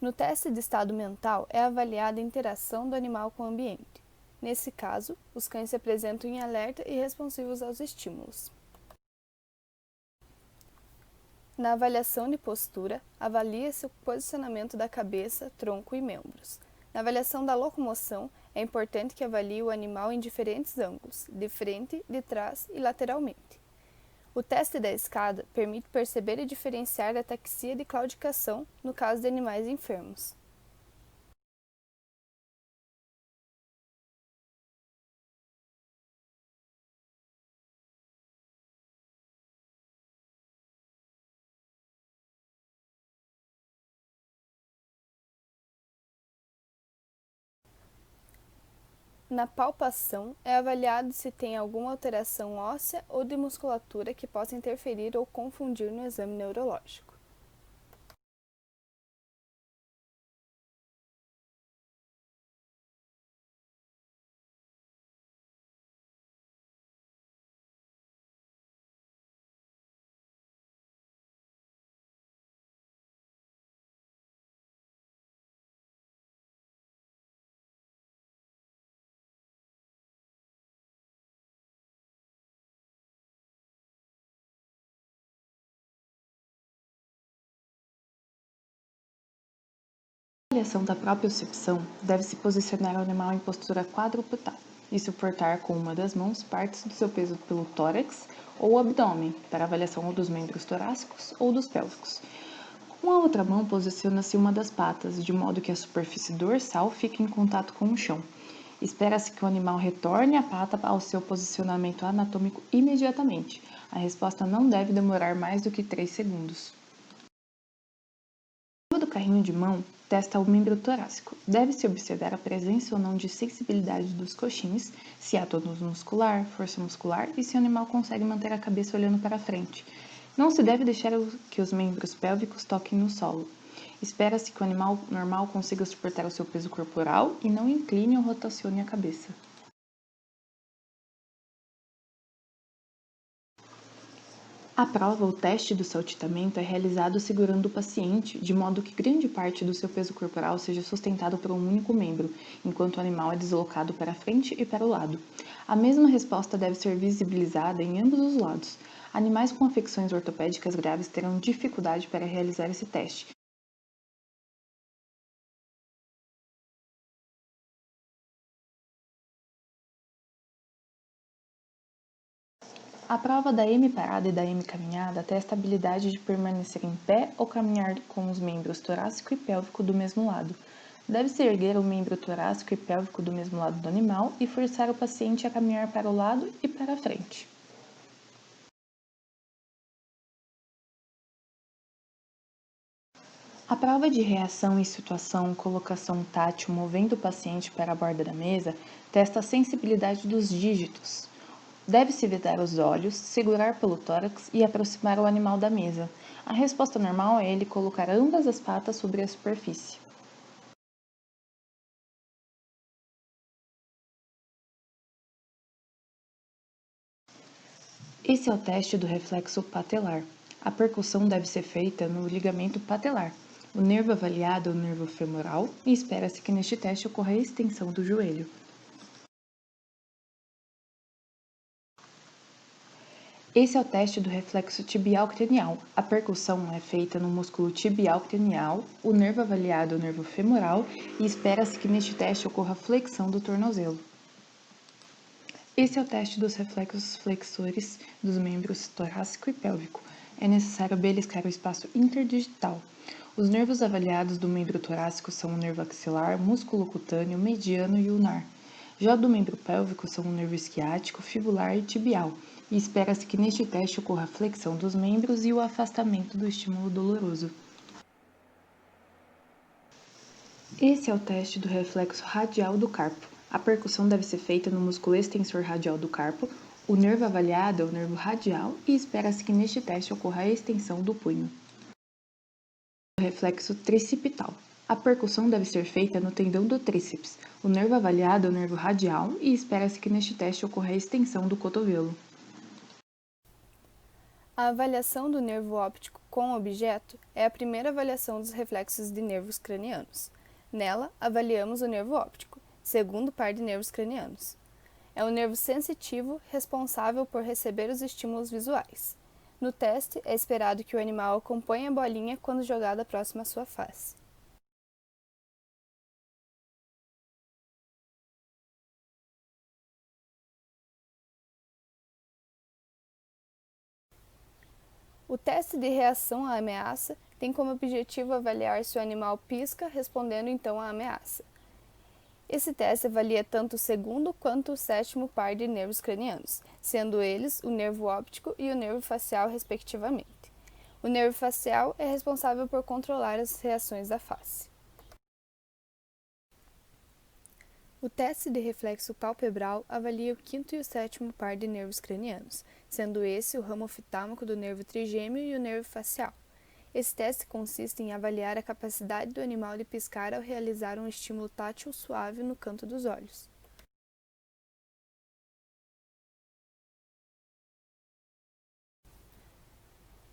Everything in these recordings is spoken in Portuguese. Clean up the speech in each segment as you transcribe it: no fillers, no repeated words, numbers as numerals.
No teste de estado mental é avaliada a interação do animal com o ambiente. Nesse caso, os cães se apresentam em alerta e responsivos aos estímulos. Na avaliação de postura, avalia-se o posicionamento da cabeça, tronco e membros. Na avaliação da locomoção, é importante que avalie o animal em diferentes ângulos, de frente, de trás e lateralmente. O teste da escada permite perceber e diferenciar a ataxia de claudicação no caso de animais enfermos. Na palpação, é avaliado se tem alguma alteração óssea ou de musculatura que possa interferir ou confundir no exame neurológico. Na avaliação da propriocepção, deve-se posicionar o animal em postura quadrupedal e suportar com uma das mãos partes do seu peso pelo tórax ou abdômen, para avaliação ou dos membros torácicos ou dos pélvicos. Com a outra mão, posiciona-se uma das patas, de modo que a superfície dorsal fique em contato com o chão. Espera-se que o animal retorne a pata ao seu posicionamento anatômico imediatamente. A resposta não deve demorar mais do que 3 segundos. A prova do carrinho de mão testa o membro torácico. Deve-se observar a presença ou não de sensibilidade dos coxins, se há tônus muscular, força muscular e se o animal consegue manter a cabeça olhando para frente. Não se deve deixar que os membros pélvicos toquem no solo. Espera-se que o animal normal consiga suportar o seu peso corporal e não incline ou rotacione a cabeça. A prova ou teste do saltitamento é realizado segurando o paciente, de modo que grande parte do seu peso corporal seja sustentado por um único membro, enquanto o animal é deslocado para frente e para o lado. A mesma resposta deve ser visibilizada em ambos os lados. Animais com afecções ortopédicas graves terão dificuldade para realizar esse teste. A prova da M-parada e da M-caminhada testa a habilidade de permanecer em pé ou caminhar com os membros torácico e pélvico do mesmo lado. Deve-se erguer o membro torácico e pélvico do mesmo lado do animal e forçar o paciente a caminhar para o lado e para frente. A prova de reação em situação colocação tátil movendo o paciente para a borda da mesa testa a sensibilidade dos dígitos. Deve-se vedar os olhos, segurar pelo tórax e aproximar o animal da mesa. A resposta normal é ele colocar ambas as patas sobre a superfície. Esse é o teste do reflexo patelar. A percussão deve ser feita no ligamento patelar. O nervo avaliado é o nervo femoral e espera-se que neste teste ocorra a extensão do joelho. Esse é o teste do reflexo tibial cranial. A percussão é feita no músculo tibial cranial, o nervo avaliado é o nervo femoral e espera-se que neste teste ocorra a flexão do tornozelo. Esse é o teste dos reflexos flexores dos membros torácico e pélvico. É necessário beliscar o espaço interdigital. Os nervos avaliados do membro torácico são o nervo axilar, músculo cutâneo, mediano e ulnar. Já do membro pélvico são o nervo esquiático, fibular e tibial, e espera-se que neste teste ocorra a flexão dos membros e o afastamento do estímulo doloroso. Esse é o teste do reflexo radial do carpo. A percussão deve ser feita no músculo extensor radial do carpo. O nervo avaliado é o nervo radial e espera-se que neste teste ocorra a extensão do punho. O reflexo tricipital. A percussão deve ser feita no tendão do tríceps. O nervo avaliado é o nervo radial e espera-se que neste teste ocorra a extensão do cotovelo. A avaliação do nervo óptico com objeto é a primeira avaliação dos reflexos de nervos cranianos. Nela, avaliamos o nervo óptico, segundo par de nervos cranianos. É o nervo sensitivo responsável por receber os estímulos visuais. No teste, é esperado que o animal acompanhe a bolinha quando jogada próxima à sua face. O teste de reação à ameaça tem como objetivo avaliar se o animal pisca, respondendo então à ameaça. Esse teste avalia tanto o segundo quanto o sétimo par de nervos cranianos, sendo eles o nervo óptico e o nervo facial, respectivamente. O nervo facial é responsável por controlar as reações da face. O teste de reflexo palpebral avalia o quinto e o sétimo par de nervos cranianos, sendo esse o ramo oftalmico do nervo trigêmeo e o nervo facial. Esse teste consiste em avaliar a capacidade do animal de piscar ao realizar um estímulo tátil suave no canto dos olhos.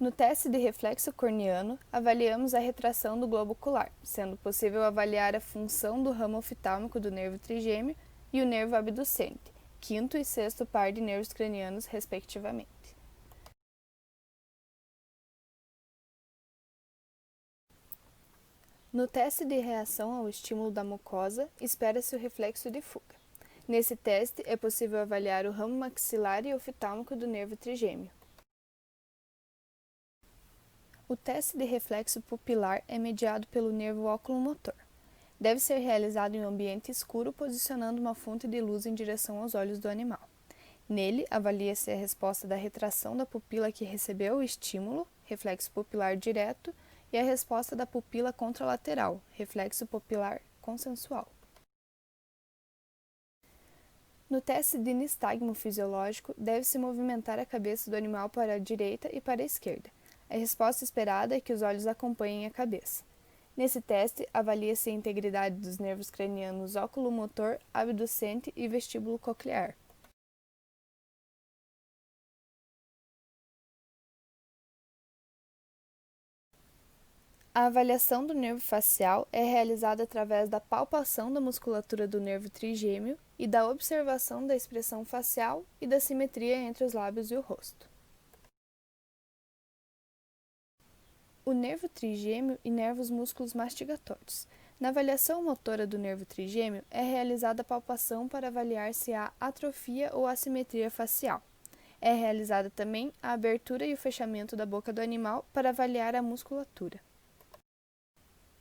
No teste de reflexo corneano, avaliamos a retração do globo ocular, sendo possível avaliar a função do ramo oftalmico do nervo trigêmeo e o nervo abducente, quinto e sexto par de nervos cranianos, respectivamente. No teste de reação ao estímulo da mucosa, espera-se o reflexo de fuga. Nesse teste, é possível avaliar o ramo maxilar e oftalmico do nervo trigêmeo. O teste de reflexo pupilar é mediado pelo nervo oculomotor. Deve ser realizado em um ambiente escuro, posicionando uma fonte de luz em direção aos olhos do animal. Nele, avalia-se a resposta da retração da pupila que recebeu o estímulo, reflexo pupilar direto, e a resposta da pupila contralateral, reflexo pupilar consensual. No teste de nistagmo fisiológico, deve-se movimentar a cabeça do animal para a direita e para a esquerda. A resposta esperada é que os olhos acompanhem a cabeça. Nesse teste, avalia-se a integridade dos nervos cranianos oculomotor, abducente e vestíbulo coclear. A avaliação do nervo facial é realizada através da palpação da musculatura do nervo trigêmeo e da observação da expressão facial e da simetria entre os lábios e o rosto. O nervo trigêmeo inerva os músculos mastigatórios. Na avaliação motora do nervo trigêmeo, é realizada a palpação para avaliar se há atrofia ou assimetria facial. É realizada também a abertura e o fechamento da boca do animal para avaliar a musculatura.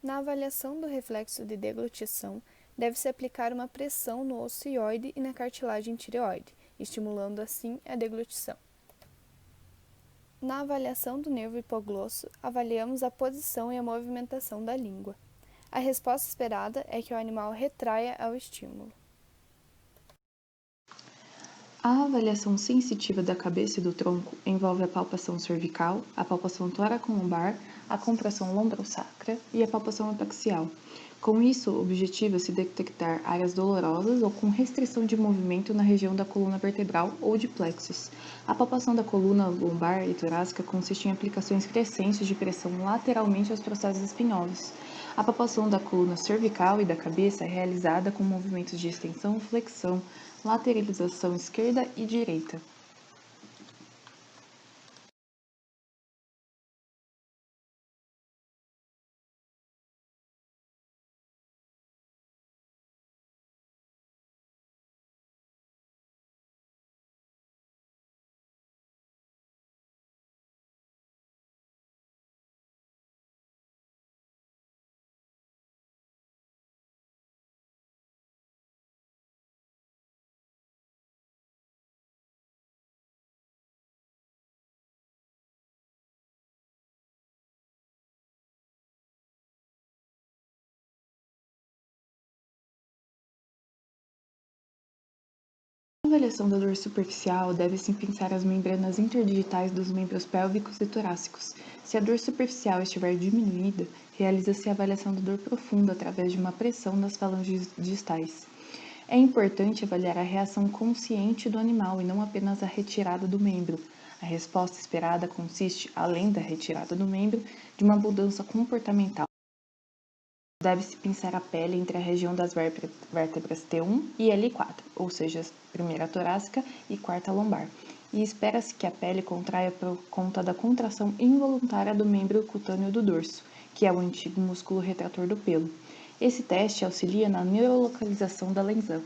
Na avaliação do reflexo de deglutição, deve-se aplicar uma pressão no osso hioide e na cartilagem tireoide, estimulando assim a deglutição. Na avaliação do nervo hipoglosso, avaliamos a posição e a movimentação da língua. A resposta esperada é que o animal retraia ao estímulo. A avaliação sensitiva da cabeça e do tronco envolve a palpação cervical, a palpação tóraco-lombar, a compressão lombrosacra e a palpação ataxial. Com isso, objetiva-se detectar áreas dolorosas ou com restrição de movimento na região da coluna vertebral ou de plexos. A palpação da coluna lombar e torácica consiste em aplicações crescentes de pressão lateralmente aos processos espinhosos. A palpação da coluna cervical e da cabeça é realizada com movimentos de extensão, flexão, lateralização esquerda e direita. Na avaliação da dor superficial, deve-se pensar as membranas interdigitais dos membros pélvicos e torácicos. Se a dor superficial estiver diminuída, realiza-se a avaliação da dor profunda através de uma pressão das falanges distais. É importante avaliar a reação consciente do animal e não apenas a retirada do membro. A resposta esperada consiste, além da retirada do membro, de uma mudança comportamental. Deve-se pinçar a pele entre a região das vértebras T1 e L4, ou seja, primeira torácica e quarta lombar, e espera-se que a pele contraia por conta da contração involuntária do membro cutâneo do dorso, que é o antigo músculo retrator do pelo. Esse teste auxilia na neurolocalização da lesão.